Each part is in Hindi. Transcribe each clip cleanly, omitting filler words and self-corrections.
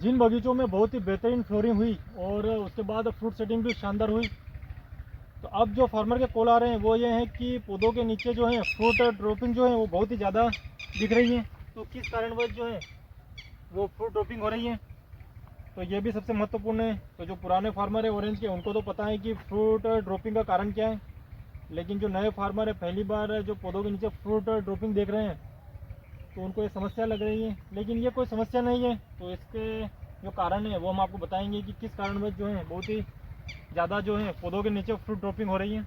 जिन बगीचों में बहुत ही बेहतरीन फ्लोरिंग हुई और उसके बाद फ्रूट सेटिंग भी शानदार हुई, तो अब जो फार्मर के कॉल आ रहे हैं वो ये हैं कि पौधों के नीचे जो है फ्रूट ड्रॉपिंग जो है वो बहुत ही ज़्यादा दिख रही है। तो किस कारणवश जो है वो फ्रूट ड्रॉपिंग हो रही है, तो ये भी सबसे महत्वपूर्ण है। तो जो पुराने फार्मर है ऑरेंज के, उनको तो पता है कि फ्रूट ड्रॉपिंग का कारण क्या है, लेकिन जो नए फार्मर है पहली बार जो पौधों के नीचे फ्रूट ड्रॉपिंग देख रहे हैं, तो उनको ये समस्या लग रही है। लेकिन ये कोई समस्या नहीं है। तो इसके जो कारण है वो हम आपको बताएंगे कि किस कारणवश जो है बहुत ही ज़्यादा जो है पौधों के नीचे फ्रूट ड्रॉपिंग हो रही है।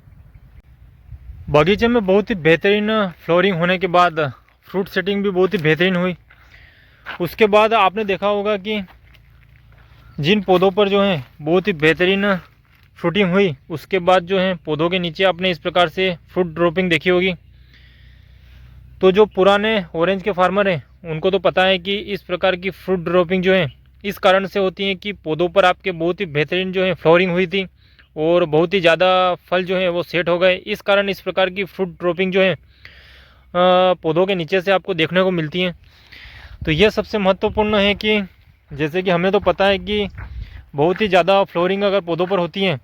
बगीचे में बहुत ही बेहतरीन फ्लोरिंग होने के बाद फ्रूट सेटिंग भी बहुत ही बेहतरीन हुई। उसके बाद आपने देखा होगा कि जिन पौधों पर जो है बहुत ही बेहतरीन फ्रूटिंग हुई, उसके बाद जो है पौधों के नीचे आपने इस प्रकार से फ्रूट ड्रॉपिंग देखी होगी। तो जो पुराने ऑरेंज के फार्मर हैं उनको तो पता है कि इस प्रकार की फ्रूट ड्रॉपिंग जो है इस कारण से होती है कि पौधों पर आपके बहुत ही बेहतरीन जो है फ्लोरिंग हुई थी और बहुत ही ज़्यादा फल जो है वो सेट हो गए। इस कारण इस प्रकार की फ्रूट ड्रॉपिंग जो है पौधों के नीचे से आपको देखने को मिलती है। तो यह सबसे महत्वपूर्ण है कि जैसे कि हमें तो पता है कि बहुत ही ज़्यादा फ्लोरिंग अगर पौधों पर होती है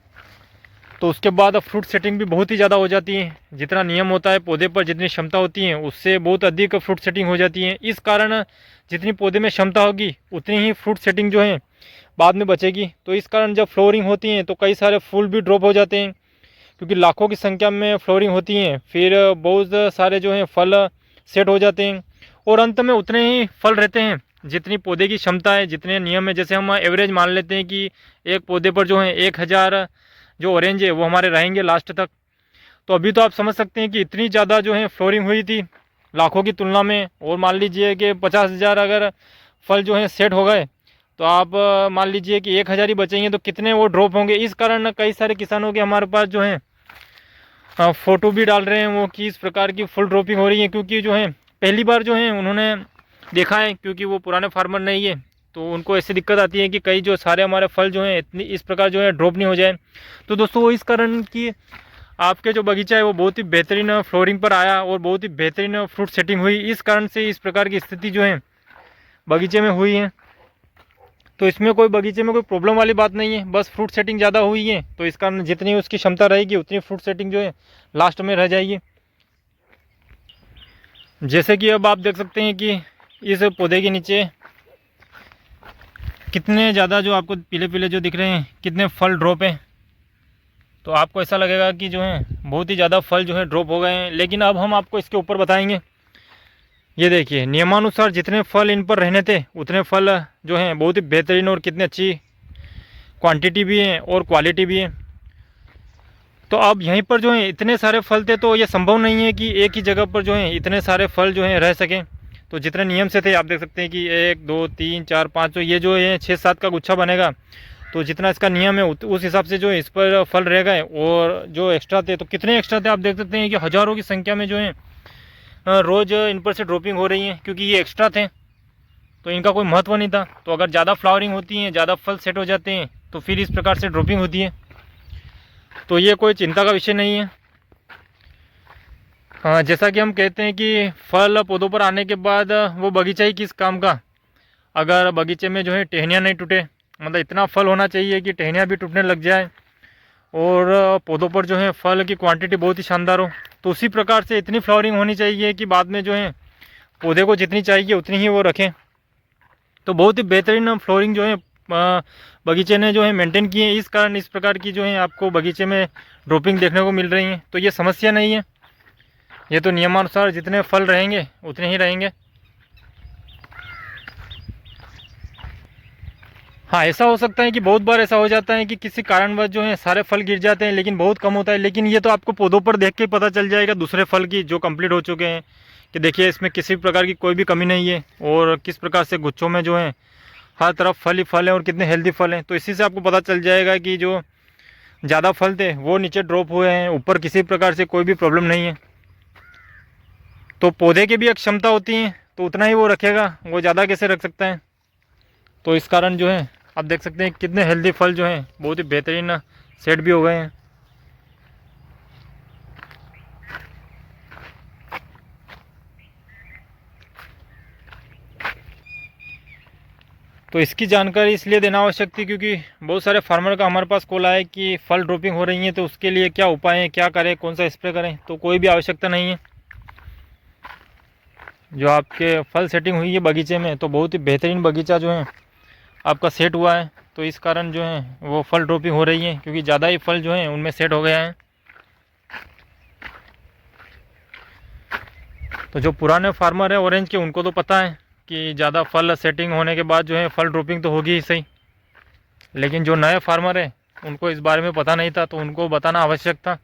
तो उसके बाद फ्रूट सेटिंग भी बहुत ही ज़्यादा हो जाती है। जितना नियम होता है पौधे पर, जितनी क्षमता होती है उससे बहुत अधिक फ्रूट सेटिंग हो जाती है। इस कारण जितनी पौधे में क्षमता होगी उतनी ही फ्रूट सेटिंग जो है बाद में बचेगी। तो इस कारण जब फ्लोरिंग होती है तो कई सारे फूल भी ड्रॉप हो जाते हैं, क्योंकि लाखों की संख्या में फ्लोरिंग होती है। फिर बहुत सारे जो हैं फल सेट हो जाते हैं और अंत में उतने ही फल रहते हैं जितनी पौधे की क्षमता है, जितने नियम है। जैसे हम एवरेज मान लेते हैं कि एक पौधे पर जो है 1000 जो ऑरेंज है वो हमारे रहेंगे लास्ट तक। तो अभी तो आप समझ सकते हैं कि इतनी ज़्यादा जो है फ्लोरिंग हुई थी लाखों की तुलना में, और मान लीजिए कि 50,000 अगर फल जो है सेट हो गए तो आप मान लीजिए कि 1000 ही बचेंगे तो कितने वो ड्रॉप होंगे। इस कारण कई सारे किसानों के हमारे पास जो है फ़ोटो भी डाल रहे हैं वो कि इस प्रकार की फुल ड्रॉपिंग हो रही है, क्योंकि जो है पहली बार जो है उन्होंने देखा है, क्योंकि वो पुराने फार्मर नहीं है। तो उनको ऐसी दिक्कत आती है कि कई जो सारे हमारे फल जो हैं इतनी इस प्रकार जो है ड्रॉप नहीं हो जाए। तो दोस्तों वो इस कारण की आपके जो बगीचा है वो बहुत ही बेहतरीन फ्लोरिंग पर आया और बहुत ही बेहतरीन फ्रूट सेटिंग हुई। इस कारण से इस प्रकार की स्थिति जो है बगीचे में हुई है। तो इसमें कोई बगीचे में कोई प्रॉब्लम वाली बात नहीं है, बस फ्रूट सेटिंग ज़्यादा हुई है। तो इस कारण जितनी उसकी क्षमता रहेगी उतनी फ्रूट सेटिंग जो है लास्ट में रह जाएगी। जैसे कि अब आप देख सकते हैं कि इस पौधे के नीचे कितने ज़्यादा जो आपको पीले पीले जो दिख रहे हैं कितने फल ड्रॉप हैं। तो आपको ऐसा लगेगा कि जो है बहुत ही ज़्यादा फल जो है ड्रॉप हो गए हैं, लेकिन अब हम आपको इसके ऊपर बताएंगे। ये देखिए नियमानुसार जितने फल इन पर रहने थे उतने फल जो हैं बहुत ही बेहतरीन और कितनी अच्छी क्वांटिटी भी है और क्वालिटी भी है। तो अब यहीं पर जो है इतने सारे फल थे, तो ये संभव नहीं है कि एक ही जगह पर जो है इतने सारे फल जो हैं रह सकें। तो जितने नियम से थे आप देख सकते हैं कि 1 2 3 4 5, तो ये जो है 6 7 का गुच्छा बनेगा। तो जितना इसका नियम है उस हिसाब से जो है इस पर फल रह गए, और जो एक्स्ट्रा थे तो कितने एक्स्ट्रा थे आप देख सकते हैं कि हज़ारों की संख्या में जो है रोज़ इन पर से ड्रॉपिंग हो रही है, क्योंकि ये एक्स्ट्रा थे तो इनका कोई महत्व नहीं था। तो अगर ज़्यादा फ्लावरिंग होती है, ज़्यादा फल सेट हो जाते हैं, तो फिर इस प्रकार से ड्रॉपिंग होती है। तो ये कोई चिंता का विषय नहीं है। हाँ, जैसा कि हम कहते हैं कि फल पौधों पर आने के बाद वो बगीचा ही किस काम का, अगर बगीचे में जो है टहनियाँ नहीं टूटे, मतलब इतना फल होना चाहिए कि टहनियाँ भी टूटने लग जाए और पौधों पर जो है फल की क्वांटिटी बहुत ही शानदार हो। तो उसी प्रकार से इतनी फ्लावरिंग होनी चाहिए कि बाद में जो है पौधे को जितनी चाहिए उतनी ही वो रखें। तो बहुत ही बेहतरीन फ्लोरिंग जो है बगीचे ने जो है मेंटेन की है। इस कारण इस प्रकार की जो है आपको बगीचे में ड्रॉपिंग देखने को मिल रही है। तो ये समस्या नहीं है, ये तो नियमानुसार जितने फल रहेंगे उतने ही रहेंगे। हाँ, ऐसा हो सकता है कि बहुत बार ऐसा हो जाता है कि किसी कारणवश जो है सारे फल गिर जाते हैं, लेकिन बहुत कम होता है। लेकिन ये तो आपको पौधों पर देख के पता चल जाएगा दूसरे फल की जो कंप्लीट हो चुके हैं, कि देखिए इसमें किसी प्रकार की कोई भी कमी नहीं है और किस प्रकार से गुच्छों में जो है हर तरफ फल ही फल हैं और कितने हेल्दी फल हैं। तो इसी से आपको पता चल जाएगा कि जो ज़्यादा फल थे वो नीचे ड्रॉप हुए हैं, ऊपर किसी प्रकार से कोई भी प्रॉब्लम नहीं है। तो पौधे की भी एक क्षमता होती है, तो उतना ही वो रखेगा, वो ज़्यादा कैसे रख सकता है। तो इस कारण जो है आप देख सकते हैं कितने हेल्दी फल जो हैं बहुत ही बेहतरीन सेट भी हो गए हैं। तो इसकी जानकारी इसलिए देना आवश्यक थी क्योंकि बहुत सारे फार्मर का हमारे पास कॉल आया कि फल ड्रॉपिंग हो रही है, तो उसके लिए क्या उपाय हैं, क्या करें, कौन सा स्प्रे करें। तो कोई भी आवश्यकता नहीं है। जो आपके फल सेटिंग हुई है बगीचे में, तो बहुत ही बेहतरीन बगीचा जो है आपका सेट हुआ है। तो इस कारण जो है वो फल ड्रॉपिंग हो रही है, क्योंकि ज़्यादा ही फल जो है उनमें सेट हो गया है। तो जो पुराने फार्मर है ऑरेंज के, उनको तो पता है कि ज़्यादा फल सेटिंग होने के बाद जो है फल ड्रॉपिंग तो होगी ही सही। लेकिन जो नए फार्मर है उनको इस बारे में पता नहीं था, तो उनको बताना आवश्यक था।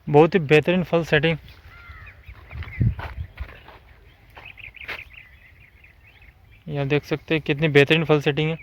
बहुत ही बेहतरीन फल सेटिंग। यह देख सकते हैं कितनी बेहतरीन फल सेटिंग है।